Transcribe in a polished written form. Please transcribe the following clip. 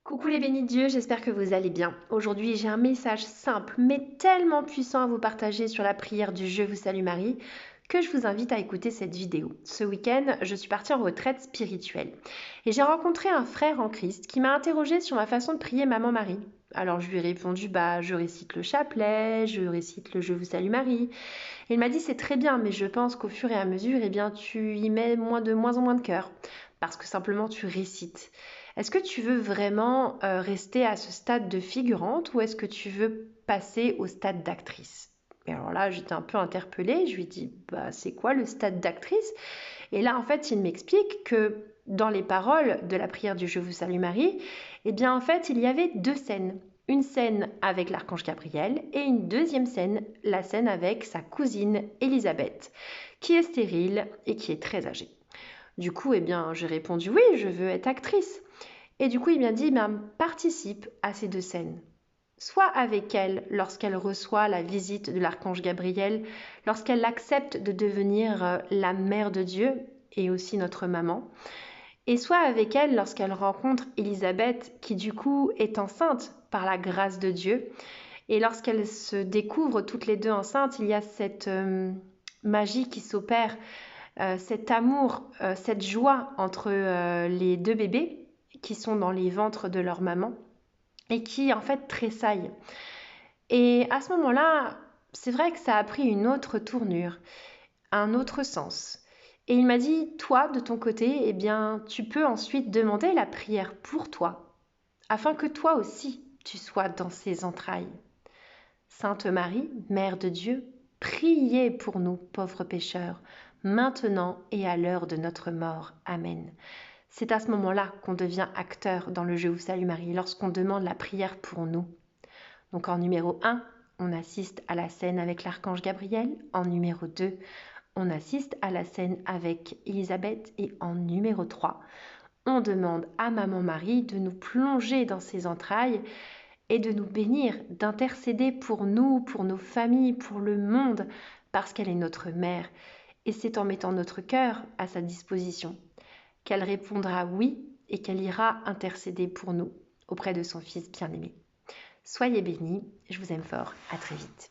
Coucou les bénis de Dieu, j'espère que vous allez bien. Aujourd'hui, j'ai un message simple mais tellement puissant à vous partager sur la prière du Je vous salue Marie que je vous invite à écouter cette vidéo. Ce week-end, je suis partie en retraite spirituelle et j'ai rencontré un frère en Christ qui m'a interrogée sur ma façon de prier Maman Marie. Alors je lui ai répondu, je récite le chapelet, je récite le Je vous salue Marie. Et il m'a dit, c'est très bien, mais je pense qu'au fur et à mesure, tu y mets moins en moins de cœur, parce que simplement tu récites. Est-ce que tu veux vraiment rester à ce stade de figurante ou est-ce que tu veux passer au stade d'actrice? Et alors là, j'étais un peu interpellée, je lui ai dit, c'est quoi le stade d'actrice? Et là, en fait, il m'explique que dans les paroles de la prière du Je vous salue Marie, eh bien, en fait, il y avait deux scènes. Une scène avec l'archange Gabriel et une deuxième scène, la scène avec sa cousine Élisabeth, qui est stérile et qui est très âgée. Du coup, j'ai répondu oui, je veux être actrice. Et du coup, il m'a dit, participe à ces deux scènes. Soit avec elle lorsqu'elle reçoit la visite de l'archange Gabriel, lorsqu'elle accepte de devenir la mère de Dieu et aussi notre maman, et soit avec elle lorsqu'elle rencontre Élisabeth qui du coup est enceinte par la grâce de Dieu. Et lorsqu'elles se découvrent toutes les deux enceintes, il y a cette magie qui s'opère, cet amour, cette joie entre les deux bébés qui sont dans les ventres de leur maman et qui en fait tressaillent. Et à ce moment-là, c'est vrai que ça a pris une autre tournure, un autre sens. Et il m'a dit, toi, de ton côté, tu peux ensuite demander la prière pour toi, afin que toi aussi, tu sois dans ses entrailles. Sainte Marie, Mère de Dieu, priez pour nous, pauvres pécheurs, maintenant et à l'heure de notre mort. Amen. C'est à ce moment-là qu'on devient acteur dans le Je vous salue Marie, lorsqu'on demande la prière pour nous. Donc en numéro 1, on assiste à la scène avec l'archange Gabriel. En numéro 2, on assiste à la scène avec Élisabeth. Et en numéro 3, on demande à Maman Marie de nous plonger dans ses entrailles et de nous bénir, d'intercéder pour nous, pour nos familles, pour le monde, parce qu'elle est notre mère. Et c'est en mettant notre cœur à sa disposition qu'elle répondra oui et qu'elle ira intercéder pour nous auprès de son Fils bien-aimé. Soyez bénis, je vous aime fort, à très vite.